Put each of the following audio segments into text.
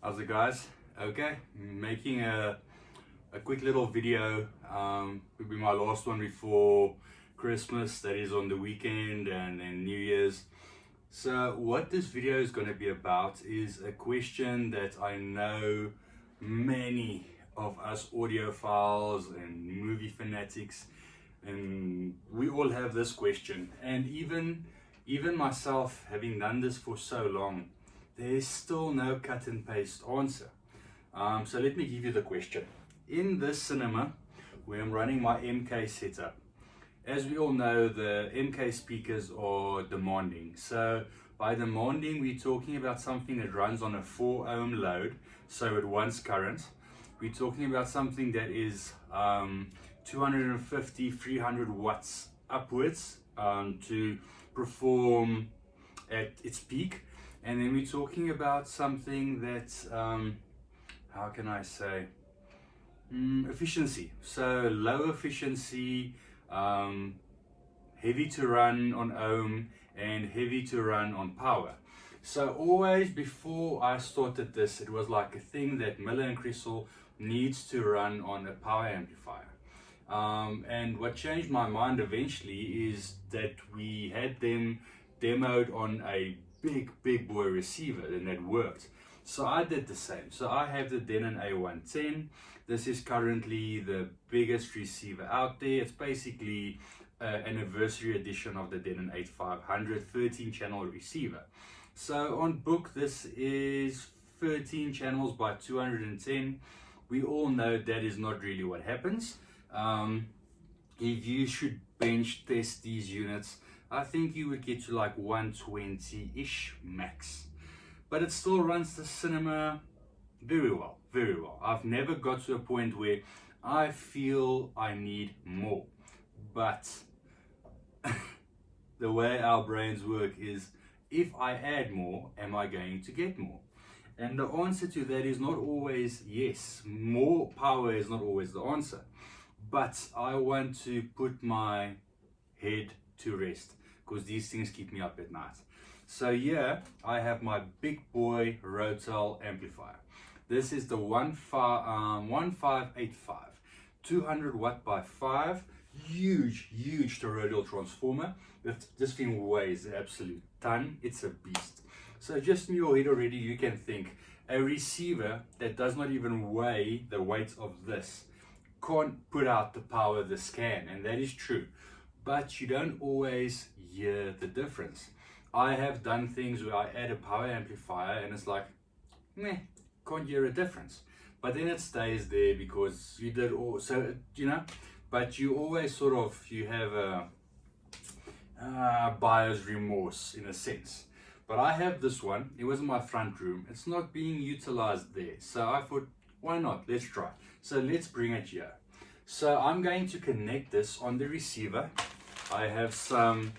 How's it, guys? Okay, making a quick little video. Will be my last one before Christmas, that is on the weekend, and then New Year's. So what this video is going to be about is a question that I know many of us audiophiles and movie fanatics, and we all have this question. And even myself, having done this for so long, there's still no cut and paste answer. So let me give you the question. In this cinema where I'm running my MK setup, as we all know, the MK speakers are demanding. So by demanding, we're talking about something that runs on a 4 ohm load, so it wants current. We're talking about something that is 250, 300 watts upwards to perform at its peak. And then we're talking about something that's, how can I say, efficiency. So low efficiency, heavy to run on ohm and heavy to run on power. So always before I started this, it was like a thing that Miller and Crystal needs to run on a power amplifier. And what changed my mind eventually is that we had them demoed on a big boy receiver, and that worked. So I did the same. So I have the Denon A110. This is currently the biggest receiver out there. It's basically an anniversary edition of the Denon 8500 13 channel receiver. So on book, this is 13 channels by 210. We all know that is not really what happens. If you should bench test these units, I think you would get to like 120-ish max. But it still runs the cinema very well, very well. I've never got to a point where I feel I need more. But the way our brains work is, if I add more, am I going to get more? And the answer to that is not always yes. More power is not always the answer. But I want to put my head to rest, because these things keep me up at night. So here I have my big boy Rotel amplifier. This is the 1585, 200 watt by 5, huge toroidal transformer. This thing weighs an absolute ton. It's a beast. So just in your head already you can think, a receiver that does not even weigh the weight of this can't put out the power this can, and that is true. But you don't always hear the difference. I have done things where I add a power amplifier and it's like, meh, can't hear a difference. But then it stays there because you did all, so, you know, but you always sort of, you have a buyer's remorse in a sense. But I have this one, it was in my front room, it's not being utilized there. So I thought, why not, let's try. So let's bring it here. So I'm going to connect this on the receiver. I have some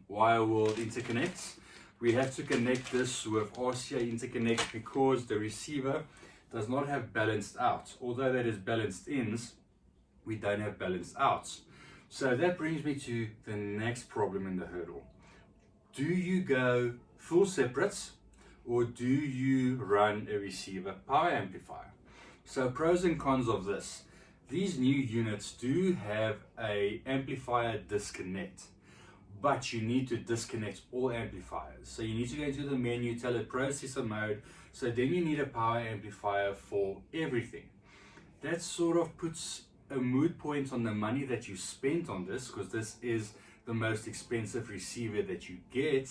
wire world interconnects. We have to connect this with RCA interconnect because the receiver does not have balanced out. Although that is balanced ins, we don't have balanced outs. So that brings me to the next problem in the hurdle. Do you go full separates, or do you run a receiver power amplifier? So pros and cons of this. These new units do have a amplifier disconnect, but you need to disconnect all amplifiers. So you need to go into the menu, tell it processor mode. So then you need a power amplifier for everything. That sort of puts a moot point on the money that you spent on this, because this is the most expensive receiver that you get.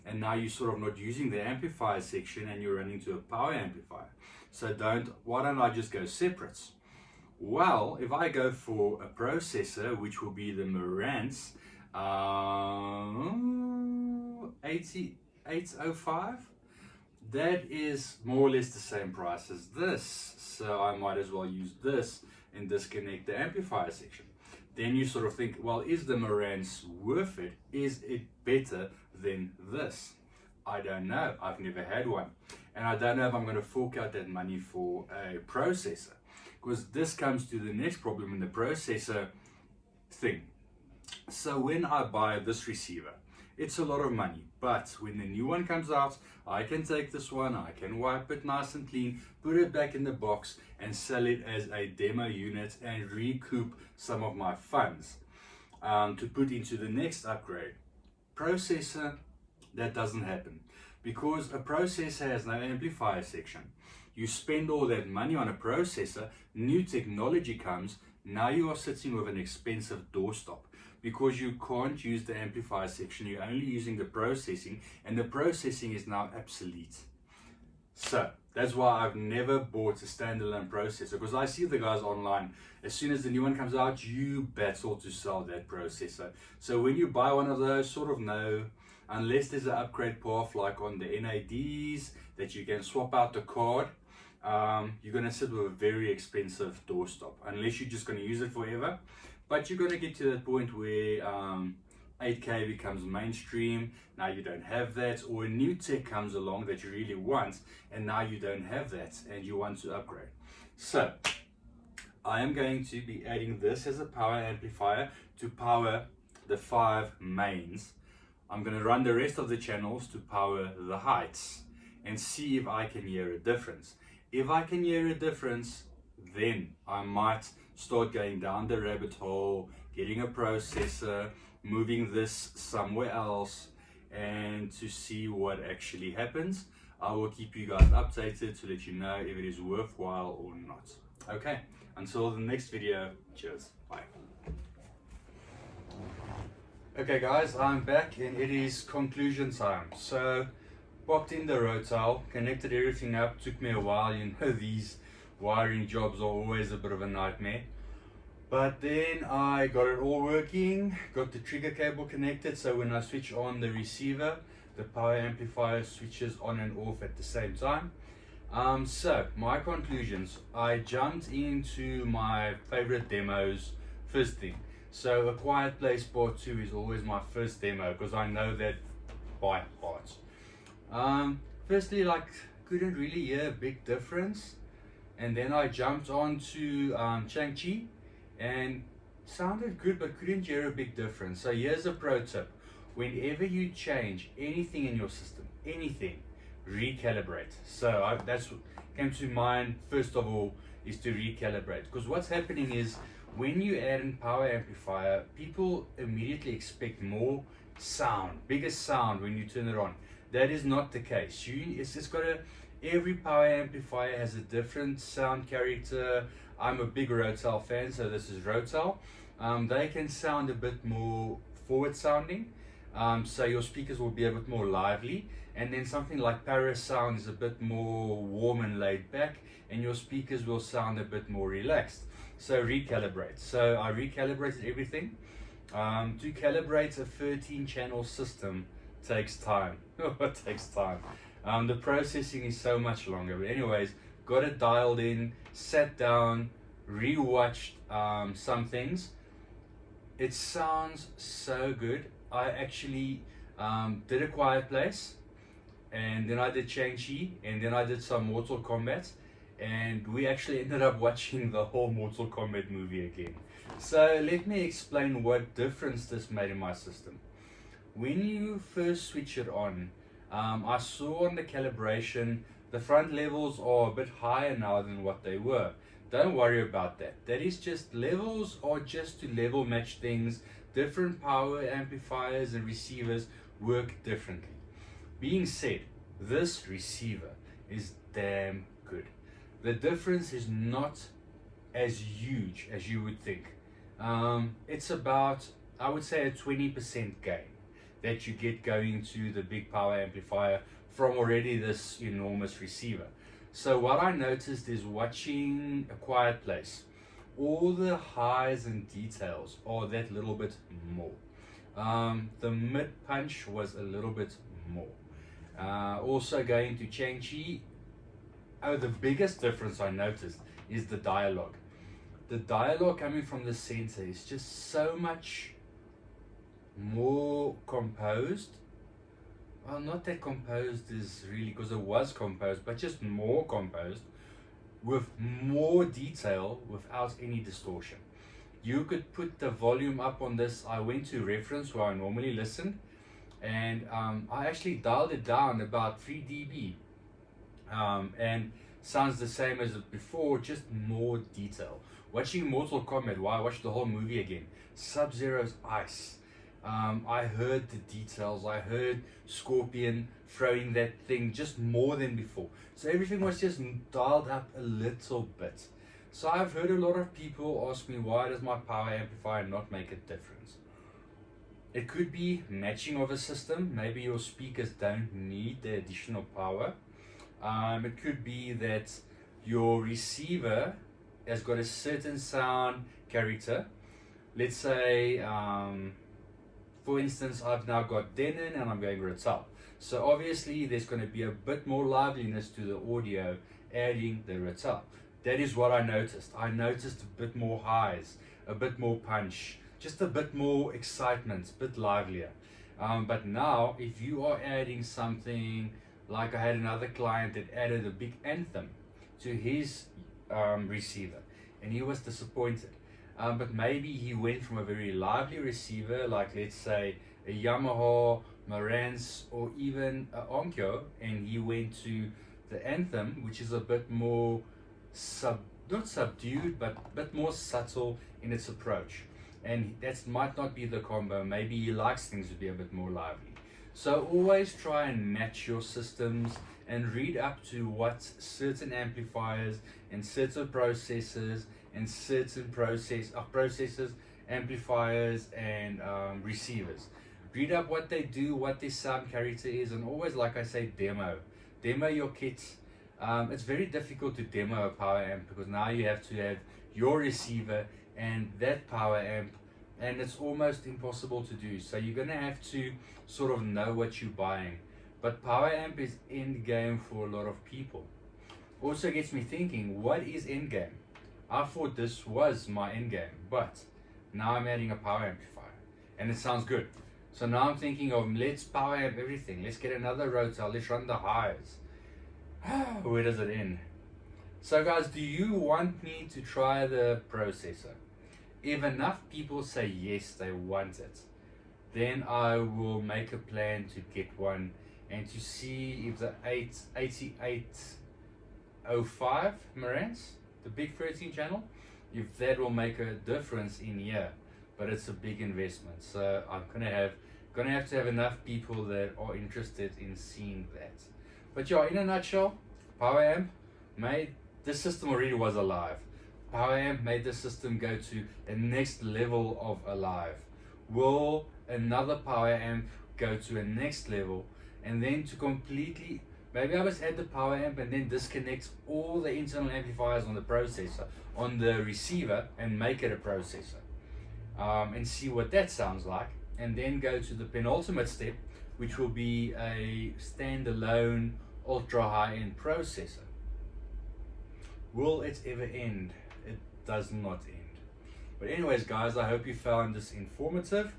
And now you're sort of not using the amplifier section and you're running to a power amplifier. So why don't I just go separates? Well, if I go for a processor, which will be the Marantz 8805, that is more or less the same price as this. So I might as well use this and disconnect the amplifier section. Then you sort of think, well, is the Marantz worth it? Is it better than this? I don't know. I've never had one. And I don't know if I'm going to fork out that money for a processor. Because this comes to the next problem in the processor thing. So when I buy this receiver, it's a lot of money. But when the new one comes out, I can take this one, I can wipe it nice and clean, put it back in the box and sell it as a demo unit and recoup some of my funds to put into the next upgrade. Processor, that doesn't happen, because a processor has no amplifier section. You spend all that money on a processor, new technology comes, now you are sitting with an expensive doorstop, because you can't use the amplifier section, you're only using the processing, and the processing is now obsolete. So that's why I've never bought a standalone processor, because I see the guys online, as soon as the new one comes out, you battle to sell that processor. So when you buy one of those, sort of know, unless there's an upgrade path like on the NADs that you can swap out the card, you're going to sit with a very expensive doorstop, unless you're just going to use it forever. But you're going to get to that point where 8K becomes mainstream, now you don't have that, or a new tech comes along that you really want, and now you don't have that, and you want to upgrade. So, I am going to be adding this as a power amplifier to power the 5 mains. I'm going to run the rest of the channels to power the heights, and see if I can hear a difference. If I can hear a difference, then I might start going down the rabbit hole, getting a processor, moving this somewhere else, and to see what actually happens. I will keep you guys updated to let you know if it is worthwhile or not. Okay, until the next video, cheers, bye. Okay guys, I'm back and it is conclusion time. So, popped in the Rotel, connected everything up, took me a while, you know these wiring jobs are always a bit of a nightmare. But then I got it all working, got the trigger cable connected, so when I switch on the receiver, the power amplifier switches on and off at the same time. So my conclusions, I jumped into my favorite demos first thing. So A Quiet Place Part 2 is always my first demo because I know that by heart. Firstly, like, couldn't really hear a big difference. And then I jumped on to Shang-Chi and sounded good, but couldn't hear a big difference. So here's a pro tip. Whenever you change anything in your system, anything, recalibrate. So that's what came to mind first of all, is to recalibrate. Because what's happening is when you add in power amplifier, people immediately expect more sound, bigger sound when you turn it on. That is not the case. It's got every power amplifier has a different sound character. I'm a big Rotel fan, so this is Rotel. They can sound a bit more forward sounding, so your speakers will be a bit more lively, and then something like Parasound is a bit more warm and laid back, and your speakers will sound a bit more relaxed. So recalibrate. So I recalibrated everything. To calibrate a 13 channel system takes time. It takes time. The processing is so much longer, but anyways, got it dialed in, sat down, rewatched some things. It sounds so good. I actually did A Quiet Place, and then I did Shang-Chi, and then I did some Mortal Kombat, and we actually ended up watching the whole Mortal Kombat movie again. So let me explain what difference this made in my system. When you first switch it on, I saw on the calibration the front levels are a bit higher now than what they were. Don't worry about that. That is just, levels are just to level match things. Different power amplifiers and receivers work differently. Being said, this receiver is damn good. The difference is not as huge as you would think. It's about, I would say, a 20% gain that you get going to the big power amplifier from already this enormous receiver. So what I noticed is watching A Quiet Place, all the highs and details are that little bit more. The mid punch was a little bit more. Also going to Shang-Chi, the biggest difference I noticed is the dialogue. The dialogue coming from the center is just so much more composed. Well, not that composed is really, because it was composed, but just more composed with more detail without any distortion. You could put the volume up on this. I went to reference where I normally listen, and I actually dialed it down about 3 dB, and sounds the same as before, just more detail. Watching Mortal Kombat, why I watched the whole movie again, Sub-Zero's ice. I heard the details. I heard Scorpion throwing that thing just more than before. So everything was just dialed up a little bit. So I've heard a lot of people ask me, why does my power amplifier not make a difference? It could be matching of a system. Maybe your speakers don't need the additional power. It could be that your receiver has got a certain sound character. Let's say, for instance, I've now got Denon and I'm going Rattle. So obviously there's going to be a bit more liveliness to the audio adding the Rattle. That is what I noticed. I noticed a bit more highs, a bit more punch, just a bit more excitement, a bit livelier. But now, if you are adding something, like I had another client that added a big anthem to his receiver, and he was disappointed. But maybe he went from a very lively receiver, like let's say a Yamaha, Marantz, or even a Onkyo, and he went to the anthem, which is a bit more not subdued, but a bit more subtle in its approach. And that might not be the combo. Maybe he likes things to be a bit more lively. So always try and match your systems and read up to what certain amplifiers and certain processors and certain processors, amplifiers, and receivers. Read up what they do, what their sound character is, and always, like I say, demo your kits. It's very difficult to demo a power amp because now you have to have your receiver and that power amp, and it's almost impossible to do. So you're gonna have to sort of know what you're buying. But power amp is end game for a lot of people. Also gets me thinking, what is end game? I thought this was my end game, but now I'm adding a power amplifier and it sounds good. So now I'm thinking of, let's power amp everything. Let's get another rotor. Let's run the highs. Where does it end? So guys, do you want me to try the processor? If enough people say yes, they want it, then I will make a plan to get one and to see if the 8805 Marantz, the big 13 channel, if that will make a difference in here. But it's a big investment, so I'm gonna have to have enough people that are interested in seeing that. But yeah, in a nutshell, power amp made this system already was alive. Power amp made the system go to a next level of alive. Will another power amp go to a next level, and then to completely, maybe I must add the power amp and then disconnect all the internal amplifiers on the processor, on the receiver, and make it a processor, and see what that sounds like, and then go to the penultimate step, which will be a standalone ultra high-end processor. Will it ever end? It does not end. But anyways guys, I hope you found this informative.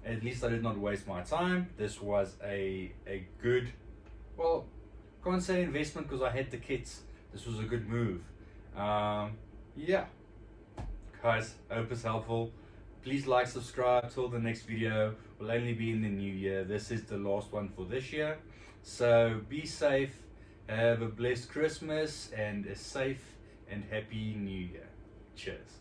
At least I did not waste my time. This was a good, well, can't say investment because I had the kits. This was a good move. Yeah guys, I hope it's helpful. Please like, subscribe. Till the next video will only be in the new year. This is the last one for this year, so be safe, have a blessed Christmas and a safe and happy new year. Cheers.